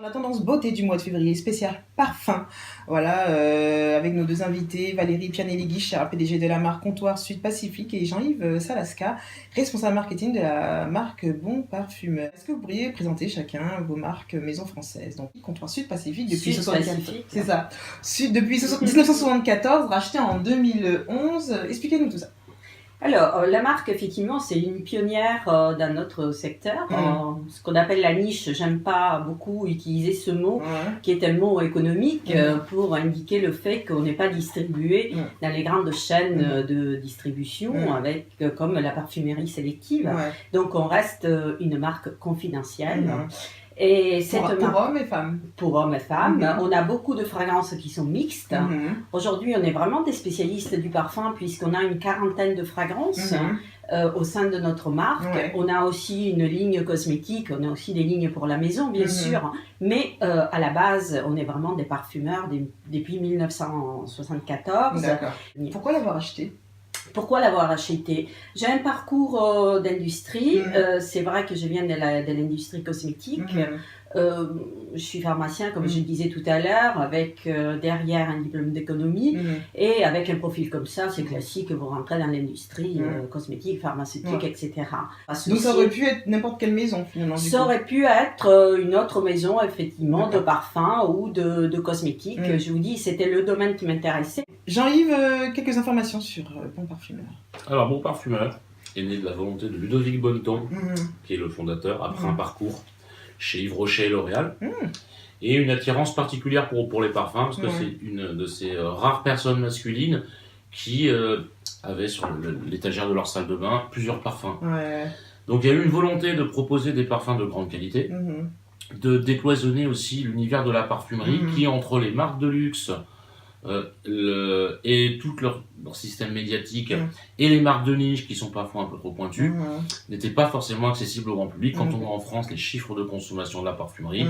La tendance beauté du mois de février, spécial parfum. Voilà, avec nos deux invités, Valérie Pianelli-Guichard, PDG de la marque Comptoir Sud Pacifique, et Jean-Yves Salaska, responsable marketing de la marque Bon Parfumeur. Est-ce que vous pourriez présenter chacun vos marques maison françaises? Donc, Comptoir Sud Pacifique depuis 1974. C'est ça. Depuis 1974, racheté en 2011. Expliquez-nous tout ça. Alors, la marque, effectivement, c'est une pionnière dans notre secteur. Ce qu'on appelle la niche, j'aime pas beaucoup utiliser ce mot, qui est un mot économique pour indiquer le fait qu'on n'est pas distribué dans les grandes chaînes de distribution, avec comme la parfumerie sélective. Donc, on reste une marque confidentielle. Et pour hommes et femmes. Pour hommes et femmes. On a beaucoup de fragrances qui sont mixtes. Aujourd'hui, on est vraiment des spécialistes du parfum puisqu'on a une quarantaine de fragrances au sein de notre marque. On a aussi une ligne cosmétique, on a aussi des lignes pour la maison, bien sûr. Mais à la base, on est vraiment des parfumeurs depuis 1974. D'accord. Pourquoi l'avoir acheté ? Pourquoi l'avoir acheté? J'ai un parcours d'industrie. C'est vrai que je viens de l'industrie cosmétique. Je suis pharmacien, comme je le disais tout à l'heure, avec derrière un diplôme d'économie. Et avec un profil comme ça, c'est classique, vous rentrez dans l'industrie cosmétique, pharmaceutique, etc. Donc ça aurait pu être n'importe quelle maison, finalement. Ça aurait pu être une autre maison, effectivement, de parfum ou de cosmétique. Je vous dis, c'était le domaine qui m'intéressait. Jean-Yves, quelques informations sur Bon Parfumeur. Alors, Bon Parfumeur est né de la volonté de Ludovic Bonneton, qui est le fondateur, après un parcours chez Yves Rocher et L'Oréal, et une attirance particulière pour les parfums, parce que c'est une de ces rares personnes masculines qui avaient sur l'étagère de leur salle de bain plusieurs parfums. Donc il y a eu une volonté de proposer des parfums de grande qualité, de décloisonner aussi l'univers de la parfumerie, qui entre les marques de luxe, et tout leur système médiatique et les marques de niche qui sont parfois un peu trop pointues n'étaient pas forcément accessibles au grand public. Quand on voit en France les chiffres de consommation de la parfumerie,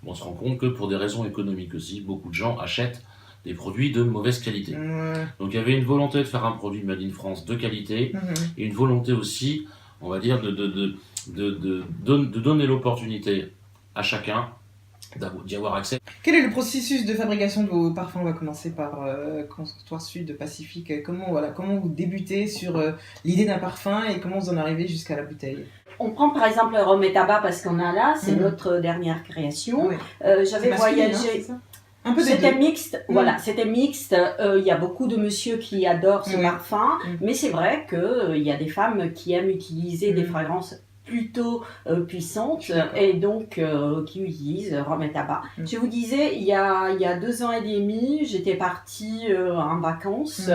on se rend compte que pour des raisons économiques aussi, beaucoup de gens achètent des produits de mauvaise qualité. Donc il y avait une volonté de faire un produit made in France de qualité et une volonté aussi, on va dire, de donner l'opportunité à chacun d'y avoir accès. Quel est le processus de fabrication de vos parfums? On va commencer par Comptoir Sud Pacifique. Comment vous débutez sur l'idée d'un parfum et comment vous en arrivez jusqu'à la bouteille? On prend par exemple le rhum et tabac parce qu'on a là, c'est notre dernière création. J'avais voyagé. C'était mixte, voilà, c'était mixte. Il y a beaucoup de messieurs qui adorent ce parfum, mais c'est vrai qu'il y a des femmes qui aiment utiliser des fragrances plutôt puissantes et donc qui utilisent rhum et tabac. Je vous disais, il y a 2 ans et demi, j'étais partie en vacances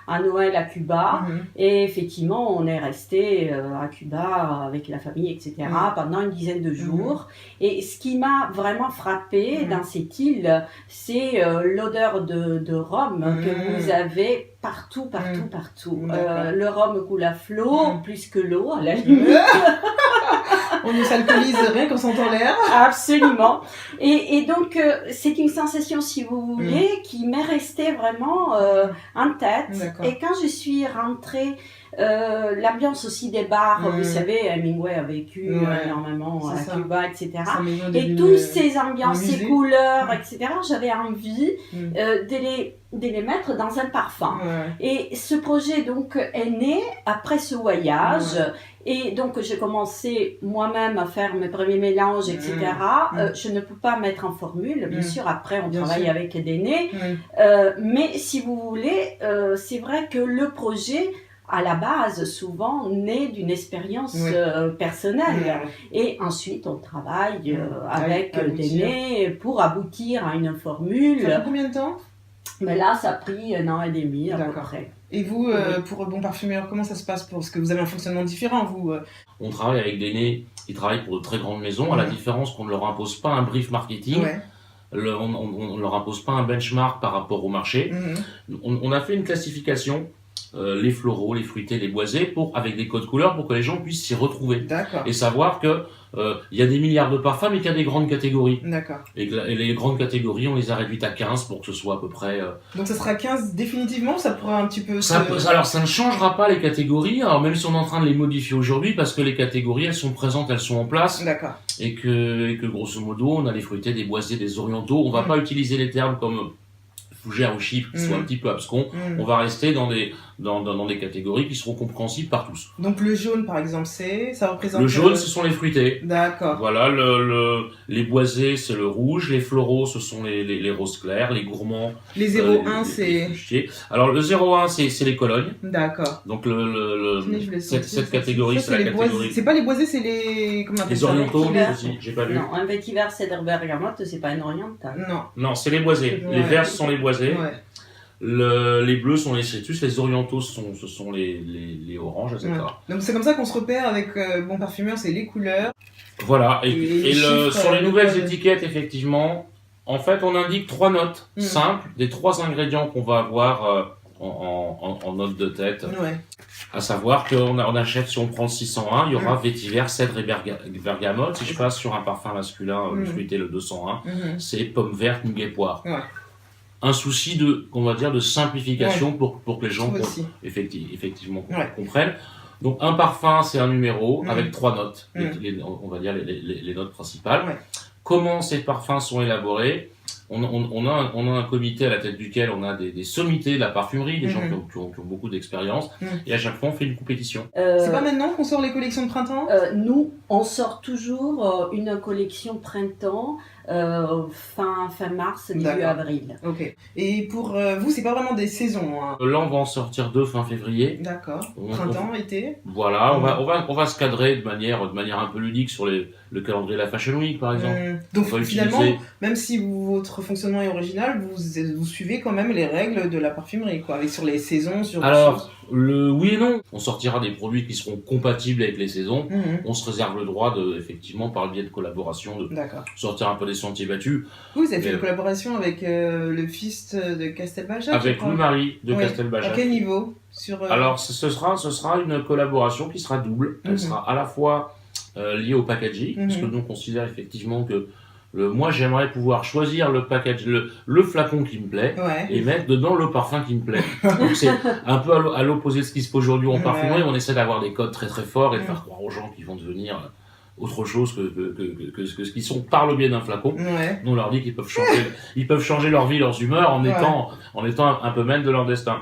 à Noël à Cuba et effectivement on est resté à Cuba avec la famille, etc. pendant une dizaine de jours. Et ce qui m'a vraiment frappée dans cette île, c'est l'odeur de rhum que vous avez partout. Le rhum coule à flot, plus que l'eau à la limite. On ne s'alcoolise rien qu'on s'entend l'air. Absolument. Et donc, c'est une sensation, si vous voulez, qui m'est restée vraiment en tête. Et quand je suis rentrée, l'ambiance aussi des bars, vous savez, Hemingway a vécu énormément à Cuba, etc. Et tous ces ambiances, ces couleurs, etc., j'avais envie de les mettre dans un parfum. Et ce projet donc est né après ce voyage. Et donc j'ai commencé moi-même à faire mes premiers mélanges, etc. Je ne peux pas mettre en formule, bien sûr, après on travaille avec des nez. Mais si vous voulez, c'est vrai que le projet, à la base, souvent, naît d'une expérience personnelle. Et ensuite, on travaille avec des nez pour aboutir à une formule. Ça fait combien de temps? Mais là, ça a pris 1 an et demi à peu près. Et vous, pour Bon Parfumeur, comment ça se passe? Parce que vous avez un fonctionnement différent, vous. On travaille avec des nez qui travaillent pour de très grandes maisons, à la différence qu'on ne leur impose pas un brief marketing. On ne leur impose pas un benchmark par rapport au marché. On a fait une classification les floraux, les fruités, les boisés, avec des codes couleurs pour que les gens puissent s'y retrouver. D'accord. Et savoir que il y a des milliards de parfums, mais qu'il y a des grandes catégories. D'accord. Et les grandes catégories, on les a réduites à 15 pour que ce soit à peu près... Donc ça sera 15 définitivement, ça pourra un petit peu... Alors ça ne changera pas les catégories, alors même si on est en train de les modifier aujourd'hui, parce que les catégories, elles sont présentes, elles sont en place. D'accord. Et que grosso modo, on a les fruités, des boisés, des orientaux. On va pas utiliser les termes comme fougère ou chypre qui sont un petit peu abscons. On va rester dans des catégories qui seront compréhensibles par tous. Donc le jaune par exemple, ça représente... Le jaune, ce sont les fruités. D'accord. Voilà, les boisés, c'est le rouge. Les floraux, ce sont les roses clairs. Les gourmands... Les 0,1, c'est... Alors le 0,1, c'est les colognes. D'accord. Donc cette catégorie, c'est la catégorie... C'est pas les boisés, c'est les... Comment on appelle ça ? Les orientaux, aussi, j'ai pas vu. Non, un vétiver, c'est de bergamote, c'est pas une orientale. Non. Non, c'est les boisés. Les verts, ce sont les boisés. Ouais. Les bleus sont les citrus, les orientaux ce sont les oranges, etc. Ouais. Donc c'est comme ça qu'on se repère avec Bon Parfumeur, c'est les couleurs. Voilà, et chiffres, sur les nouvelles étiquettes, effectivement, en fait, on indique 3 notes simples des 3 ingrédients qu'on va avoir en note de tête. Ouais. À savoir qu'on achète, si on prend le 601, il y aura vétiver, cèdre et bergamote. Si je passe sur un parfum masculin, le fruité, le 201, c'est pomme verte, muguet, poire. Ouais. Un souci de simplification pour que les gens effectivement comprennent. Donc un parfum, c'est un numéro avec 3 notes, on va dire les notes principales. Ouais. Comment ces parfums sont élaborés ? On a un comité à la tête duquel on a des sommités de la parfumerie, des gens qui ont beaucoup d'expérience, et à chaque fois on fait une compétition. C'est pas maintenant qu'on sort les collections de printemps ? Nous, on sort toujours une collection printemps fin mars, début avril. Ok. Et pour vous, c'est pas vraiment des saisons, hein. Là, on va en sortir 2 fin février. D'accord. Printemps, été. Voilà, on va se cadrer de manière un peu ludique sur le calendrier de la Fashion Week, par exemple. Donc finalement, même si votre fonctionnement est original, vous suivez quand même les règles de la parfumerie, quoi, avec sur les saisons, sur. Alors, oui et non. On sortira des produits qui seront compatibles avec les saisons. On se réserve le droit effectivement, par le biais de collaboration, de sortir un peu des sentiers battus. Vous avez fait une collaboration avec le fils de Castelbajac. Avec Louis-Marie de Castelbajac. À quel niveau Alors, ce sera une collaboration qui sera double. Elle sera à la fois liée au packaging, parce que nous on considère effectivement que moi j'aimerais pouvoir choisir le package, le flacon qui me plaît, et mettre dedans le parfum qui me plaît. Donc c'est un peu à l'opposé de ce qui se fait aujourd'hui en parfumerie. On essaie d'avoir des codes très très forts et de faire croire aux gens qu'ils vont devenir autre chose que ce qu'ils sont par le biais d'un flacon. Nous on leur dit qu'ils peuvent changer leur vie, leurs humeurs en étant un peu maîtres de leur destin.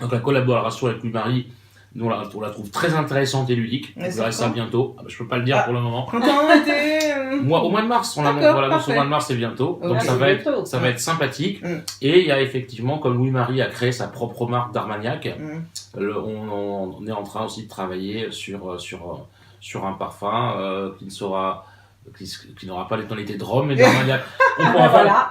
Donc la collaboration avec Louis-Marie, nous on la trouve très intéressante et ludique. Vous verrez ça bientôt. Je peux pas le dire pour le moment. Printemps, été. Moi, au mois de mars, on l'annonce au mois de mars, c'est bientôt. Donc ça va être sympathique. Et il y a effectivement, comme Louis-Marie a créé sa propre marque d'Armagnac, on est en train aussi de travailler sur un parfum qui n'aura pas les tonalités de rhum, mais d'Armagnac.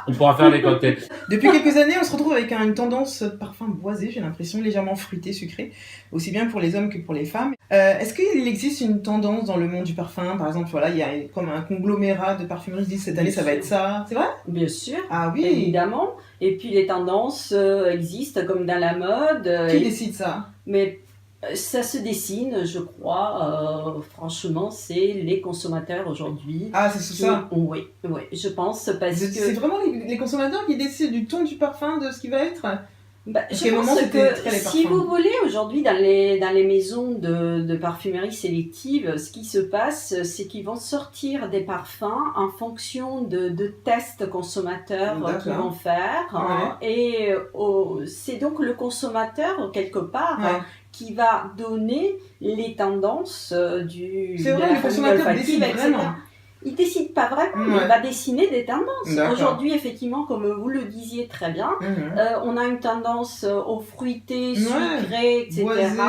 On pourra faire des cocktails. Depuis quelques années, on se retrouve avec une tendance de parfum boisé, j'ai l'impression, légèrement fruité, sucré, aussi bien pour les hommes que pour les femmes. Est-ce qu'il existe une tendance dans le monde du parfum ? Par exemple, voilà, il y a comme un conglomérat de parfumeries qui disent cette année ça va être ça. C'est vrai ? Bien sûr. Ah oui. Évidemment. Et puis les tendances existent comme dans la mode. Qui décide ça ? Mais ça se dessine, je crois. Franchement, c'est les consommateurs aujourd'hui. Ah, c'est ça ? Oui, je pense parce que... C'est vraiment les consommateurs qui décident du ton du parfum, de ce qui va être ? Je pense que si vous voulez, aujourd'hui, dans les maisons de parfumerie sélective, ce qui se passe, c'est qu'ils vont sortir des parfums en fonction de tests consommateurs qu'ils vont faire. Et c'est donc le consommateur, quelque part, qui va donner les tendances C'est vrai, le consommateur décide vraiment. Il ne décide pas vraiment, mais il va dessiner des tendances. Aujourd'hui, effectivement, comme vous le disiez très bien, on a une tendance au fruité, sucré, etc. Boisé,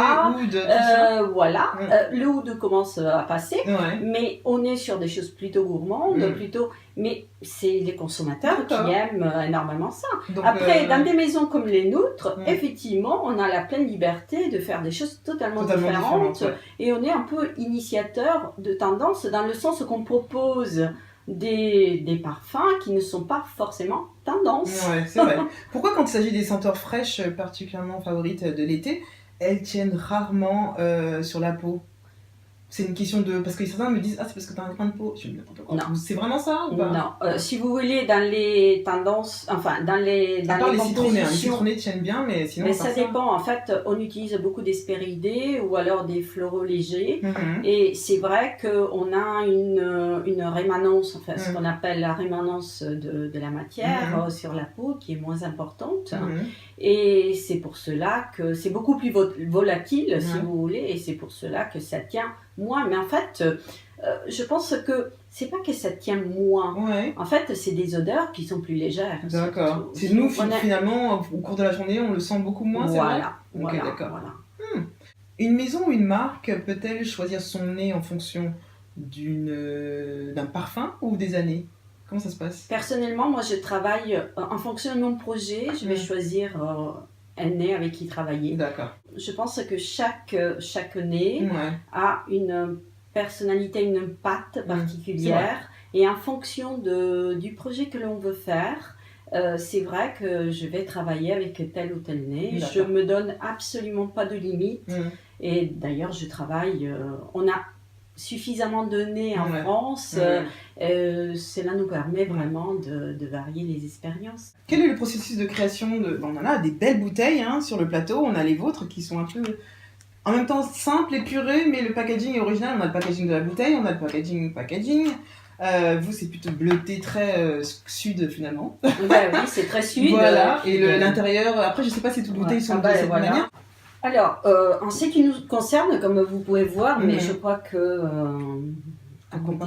oud, voilà, le oud commence à passer, mais on est sur des choses plutôt gourmandes, mais c'est les consommateurs qui aiment énormément ça. Donc, après, dans des maisons comme les nôtres, effectivement, on a la pleine liberté de faire des choses totalement différentes. Et on est un peu initiateur de tendances dans le sens qu'on propose des parfums qui ne sont pas forcément tendances. Ouais, c'est vrai. Pourquoi quand il s'agit des senteurs fraîches particulièrement favorites de l'été, elles tiennent rarement sur la peau. C'est une question de... Parce que certains me disent « Ah, c'est parce que t'as un grain de peau. » Je me dis n'importe quoi. C'est vraiment ça ou pas? Non. Si vous voulez, dans les tendances... Enfin, dans les citronnés. Les citronnés tiennent bien, mais sinon... Mais ça dépend. En fait, on utilise beaucoup d'hespéridés ou alors des floraux légers. Et c'est vrai qu'on a une rémanence, en fait, ce qu'on appelle la rémanence de la matière sur la peau, qui est moins importante. Et c'est pour cela que c'est beaucoup plus volatile, si vous voulez, et c'est pour cela que ça tient moins. Mais en fait, je pense que c'est pas que ça tient moins. En fait, c'est des odeurs qui sont plus légères. D'accord. C'est nous, finalement, au cours de la journée, on le sent beaucoup moins, c'est vrai? Voilà. D'accord. Une maison ou une marque peut-elle choisir son nez en fonction d'un parfum ou des années? Comment ça se passe? Personnellement, moi, je travaille en fonction de mon projet. Je vais choisir un nez avec qui travailler. D'accord. Je pense que chaque nez a une personnalité, une patte particulière. Et en fonction du projet que l'on veut faire, c'est vrai que je vais travailler avec tel ou tel nez. Je ne me donne absolument pas de limite. Et d'ailleurs, je travaille... on a suffisamment de nez en France, cela nous permet vraiment de varier les expériences. Quel est le processus de création on en a des belles bouteilles sur le plateau, on a les vôtres qui sont un peu en même temps simples, épurées, mais le packaging est original. On a le packaging de la bouteille, on a le packaging. Vous, c'est plutôt bleuté, très sud finalement. Oui, c'est très sud. Voilà, et l'intérieur, après je sais pas si toutes les bouteilles sont de cette manière. Alors, en ce qui nous concerne, comme vous pouvez voir, mais je crois que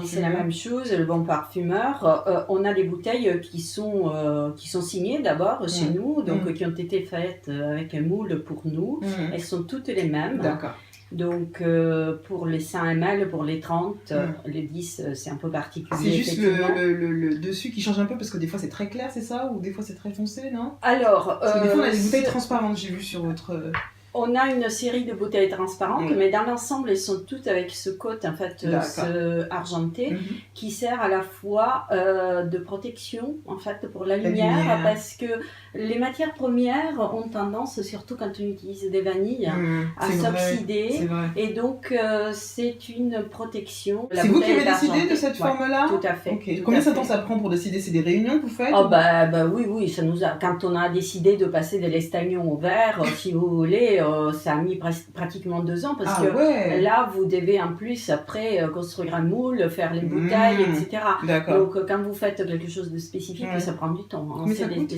c'est la même chose, le bon parfumeur, on a des bouteilles qui sont signées d'abord chez nous, donc qui ont été faites avec un moule pour nous. Elles sont toutes les mêmes. D'accord. Donc, pour les 5 ml, pour les 30, les 10, c'est un peu particulier. C'est juste le dessus qui change un peu, parce que des fois c'est très clair, c'est ça? Ou des fois c'est très foncé, non? Alors... des fois on a des bouteilles transparentes, j'ai vu sur votre... On a une série de bouteilles transparentes, mais dans l'ensemble, elles sont toutes avec ce coat en fait, argenté, qui sert à la fois de protection en fait pour la lumière, parce que les matières premières ont tendance, surtout quand on utilise des vanilles, à s'oxyder, et donc c'est une protection. C'est vous qui avez décidé de cette forme-là? Tout à fait. Okay. Combien de temps ça prend pour décider? C'est des réunions que vous faites? Oui, ça nous a. Quand on a décidé de passer de l'estaignon au verre, si vous voulez. Ça a mis pratiquement 2 ans parce que là, vous devez en plus après construire un moule, faire les bouteilles, etc. Donc quand vous faites quelque chose de spécifique, ça prend du temps. Mais ça coûte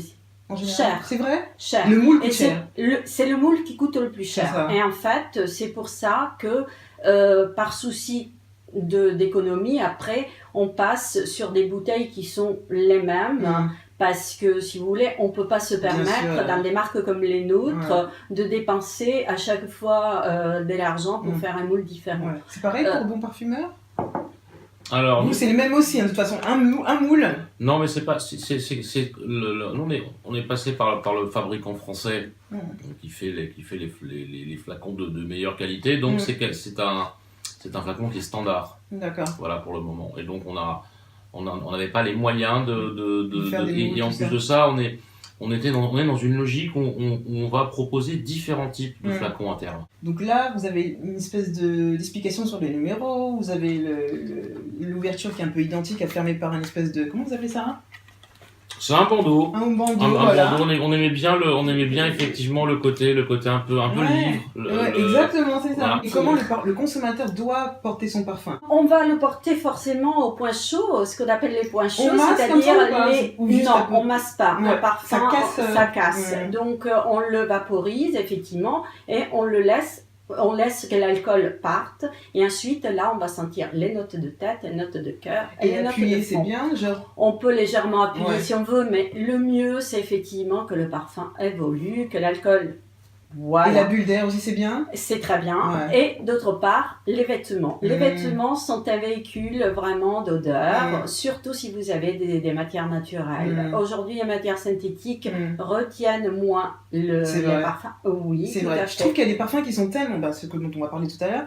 en général. Cher. C'est vrai? Cher. Le moule coûte cher. C'est le moule qui coûte le plus cher. Et en fait, c'est pour ça que par souci d'économie, après, on passe sur des bouteilles qui sont les mêmes. Parce que, si vous voulez, on ne peut pas se permettre, dans des marques comme les nôtres, de dépenser à chaque fois de l'argent pour faire un moule différent. C'est pareil pour Bon Parfumeur? Alors, nous, c'est le même aussi, de toute façon, un moule. Non, mais c'est pas... Nous, on est passé par le fabricant français qui fait les flacons de meilleure qualité. Donc, c'est un flacon qui est standard. D'accord. Voilà, pour le moment. Et donc, on n'avait pas les moyens et en plus de ça, on est dans une logique où on va proposer différents types de flacons internes. Donc là, vous avez une espèce d'explication sur les numéros, vous avez l'ouverture qui est un peu identique, fermée par une espèce de... Comment vous appelez ça? C'est un bandeau. Un bandeau, voilà. On aimait bien effectivement le côté un peu livre. Exactement, c'est ça. Voilà. Et comment le consommateur doit porter son parfum? On va le porter forcément au point chaud, ce qu'on appelle les points chauds, c'est-à-dire non, on masse pas. Ouais. Le parfum, ça casse. Donc on le vaporise effectivement et on laisse que l'alcool parte, et ensuite là on va sentir les notes de tête, les notes de cœur et les notes de fond. C'est bien, genre. On peut légèrement appuyer si on veut, mais le mieux c'est effectivement que le parfum évolue, que l'alcool. Voilà. Et la bulle d'air aussi, c'est bien? C'est très bien. Et d'autre part, les vêtements. Les vêtements sont un véhicule vraiment d'odeur, surtout si vous avez des matières naturelles. Aujourd'hui, les matières synthétiques retiennent moins le parfum. Oui, c'est vrai. Je trouve qu'il y a des parfums qui sont tellement, ce dont on va parler tout à l'heure,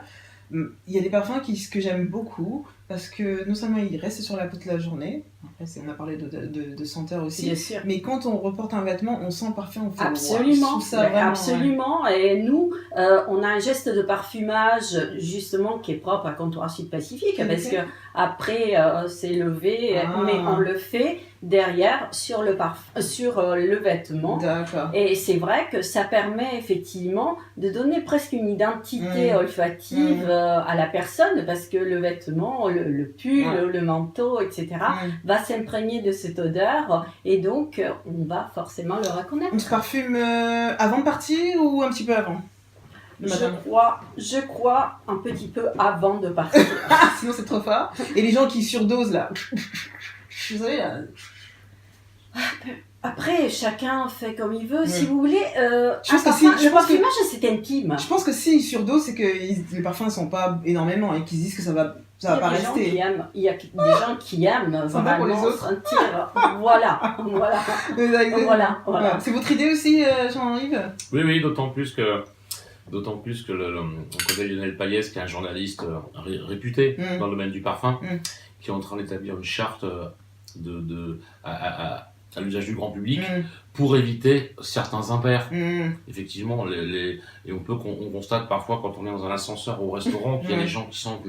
il y a des parfums que j'aime beaucoup, parce que non seulement il reste sur la peau toute la journée, après on a parlé de senteur aussi, bien sûr. Mais quand on reporte un vêtement, on sent le parfum, on fait absolument, wow, ça vraiment, absolument. Ouais. Et nous, on a un geste de parfumage justement qui est propre à Comptoir Sud Pacifique, parce que après c'est levé, mais on le fait derrière sur le vêtement. D'accord. Et c'est vrai que ça permet effectivement de donner presque une identité olfactive à la personne, parce que le vêtement, le pull, le manteau, etc. va s'imprégner de cette odeur, et donc on va forcément le reconnaître. On se parfume avant de partir ou un petit peu avant? Je crois un petit peu avant de partir. Sinon c'est trop fort. Et les gens qui surdosent là. Vous savez là. Après, chacun fait comme il veut. Si vous voulez, le parfumage, c'est intime. Je pense que s'ils surdosent, c'est que les parfums ne sont pas énormément et qu'ils disent que ça va pas rester. Il y a des gens qui aiment vraiment pour les autres. sentir. Voilà. C'est votre idée aussi, Jean-Yves? Oui, d'autant plus que le collègue Lionel Payès, qui est un journaliste réputé dans le domaine du parfum, qui est en train d'établir une charte à l'usage du grand public pour éviter certains impairs. Effectivement, et on constate parfois quand on est dans un ascenseur au restaurant qu'il y a des gens qui sentent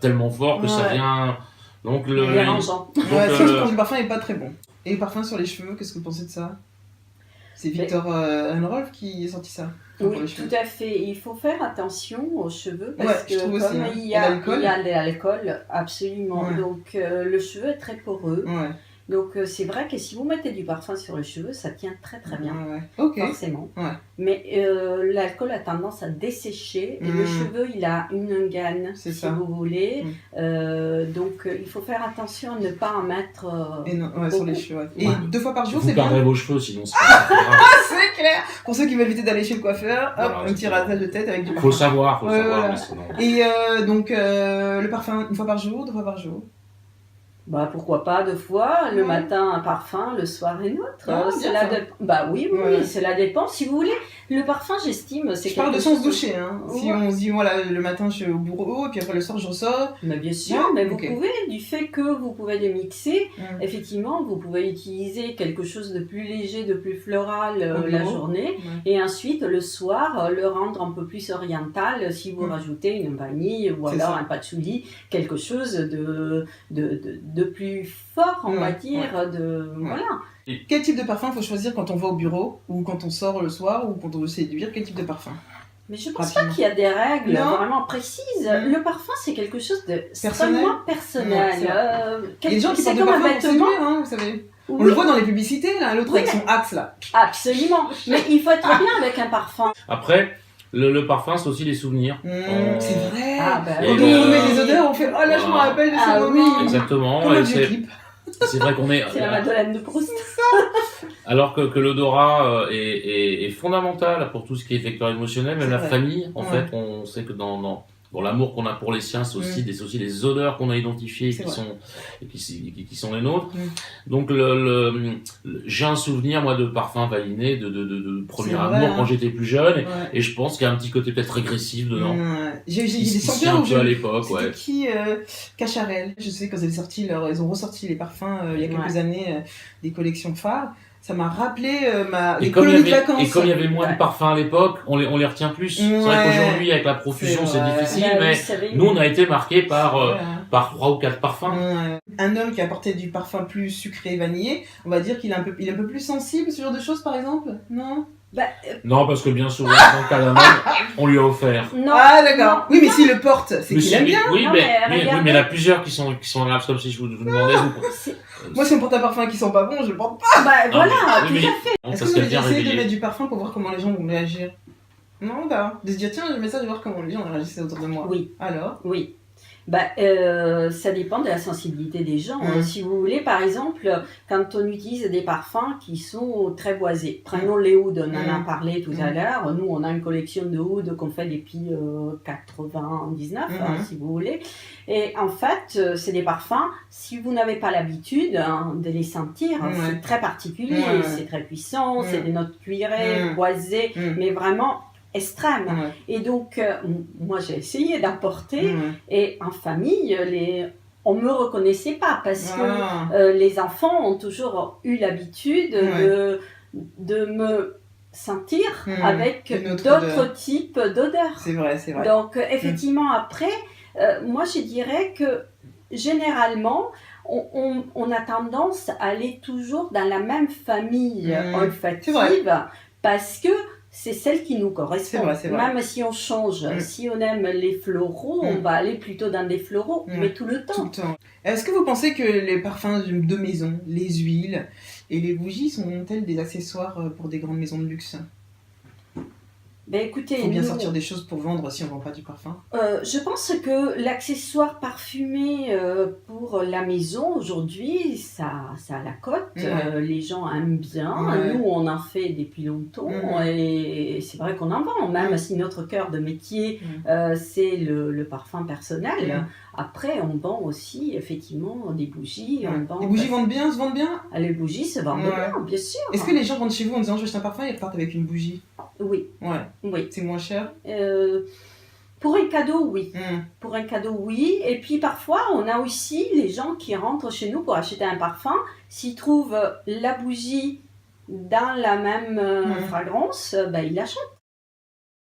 tellement fort que ça vient. Donc dérangeant. Le parfum n'est pas très bon. Et le parfum sur les cheveux, qu'est-ce que vous pensez de ça? C'est Victor Unrolf qui a sorti ça. Oui, tout à fait. Il faut faire attention aux cheveux parce que comme il y a l'alcool, absolument. Donc le cheveu est très poreux. Donc c'est vrai que si vous mettez du parfum sur les cheveux, ça tient très très bien, forcément. Mais l'alcool a tendance à dessécher, et le cheveu il a une gaine, si vous voulez. Donc il faut faire attention à ne pas en mettre sur les cheveux. Et 2 fois par jour, c'est bien. Vous perdrez vos cheveux sinon c'est pas grave. C'est clair. Pour ceux qui veulent éviter d'aller chez le coiffeur, un petit rasage de tête avec du parfum. Faut savoir. Mais sinon... Et donc le parfum 1 fois par jour, 2 fois par jour? Bah pourquoi pas 2 fois, le matin un parfum, le soir une autre. Oui, cela dépend. Si vous voulez, le parfum, j'estime, c'est. Je parle de sens doucher, hein. Si on se dit voilà, le matin je suis au bureau, et puis après le soir je ressors. Mais bien sûr, mais vous pouvez, du fait que vous pouvez les mixer, effectivement, vous pouvez utiliser quelque chose de plus léger, de plus floral la journée, et ensuite le soir le rendre un peu plus oriental si vous rajoutez une vanille ou alors un patchouli, quelque chose de plus fort, on va dire, voilà. Quel type de parfum faut choisir quand on va au bureau, ou quand on sort le soir, ou quand on veut séduire? Quel type de parfum? Mais je pense pas qu'il y a des règles vraiment précises. Le parfum, c'est quelque chose de extrêmement personnel. Il y a des gens qui portent du parfum pour séduire, hein, vous savez. On le voit dans les publicités, là, l'autre avec son axe, là. Absolument. Mais il faut être bien avec un parfum. Après, le parfum, c'est aussi des souvenirs. C'est vrai. Quand on met des odeurs, on fait « Oh là, je me rappelle de ce moment ». Exactement. C'est vrai qu'on est... C'est la Madeleine de Proust. Alors que l'odorat est fondamental pour tout ce qui est facteur émotionnel, même la famille. En fait, on sait que dans l'amour qu'on a pour les siens, c'est aussi les odeurs qu'on a identifiées qui sont les nôtres. Donc j'ai un souvenir, moi, de parfum valiné, de premier amour quand j'étais plus jeune, et je pense qu'il y a un petit côté peut-être régressif dedans. J'ai des senteurs un peu à l'époque. C'était qui Cacharel. Je sais quand ils ont ressorti les parfums il y a quelques années, des collections phares. Ça m'a rappelé les colonies de vacances. Et comme il y avait moins de parfums à l'époque, on les retient plus. C'est vrai qu'aujourd'hui, avec la profusion, c'est difficile, mais nous, on a été marqués par 3 ou 4 parfums. Un homme qui a porté du parfum plus sucré et vanillé, on va dire qu'il est un peu plus sensible, ce genre de choses, par exemple? Non? Non, parce que bien souvent, dans le cas d'un homme, on lui a offert. D'accord. Oui, mais s'il le porte, c'est qu'il aime bien. Oui, mais il y en a plusieurs qui sont là, comme si je vous demandais. Moi, si on porte un parfum qui sent pas bon, je le porte pas. Tout à fait. Est-ce que vous avez essayé de mettre du parfum pour voir comment les gens vont réagir? Non, de se dire, tiens, je mets ça, je vais voir comment les gens réagissent autour de moi. Oui. Alors? Oui. Ça dépend de la sensibilité des gens. Si vous voulez, par exemple, quand on utilise des parfums qui sont très boisés, prenons les ouds, on en a parlé tout à l'heure. Nous, on a une collection de ouds qu'on fait depuis 99, si vous voulez. Et en fait, c'est des parfums, si vous n'avez pas l'habitude de les sentir, c'est très particulier, c'est très puissant, c'est des notes cuirées, boisées, mais vraiment extrême. Et donc, moi, j'ai essayé d'apporter, et en famille, on ne me reconnaissait pas parce que les enfants ont toujours eu l'habitude de me sentir avec d'autres types d'odeurs. C'est vrai, c'est vrai. Donc, effectivement, après, moi, je dirais que généralement, on a tendance à aller toujours dans la même famille olfactive parce que c'est celle qui nous correspond. C'est vrai. Même si on change, si on aime les floraux, on va aller plutôt dans des floraux, mais tout le temps. Est-ce que vous pensez que les parfums de maison, les huiles et les bougies sont-elles des accessoires pour des grandes maisons de luxe ? Ben écoutez, il faut bien sortir des choses pour vendre si on ne vend pas du parfum. Je pense que l'accessoire parfumé pour la maison aujourd'hui, ça a la cote. Les gens aiment bien. Nous, on en fait depuis longtemps et c'est vrai qu'on en vend. Même si notre cœur de métier, c'est le parfum personnel. Après, on vend aussi effectivement des bougies. Les bougies se vendent bien Les bougies se vendent bien sûr. Est-ce que les gens rentrent chez vous en disant je veux acheter un parfum et ils repartent avec une bougie ? Oui. Oui. C'est moins cher ? Pour un cadeau, oui. Pour un cadeau, oui. Et puis parfois, on a aussi les gens qui rentrent chez nous pour acheter un parfum. S'ils trouvent la bougie dans la même fragrance, ils l'achètent.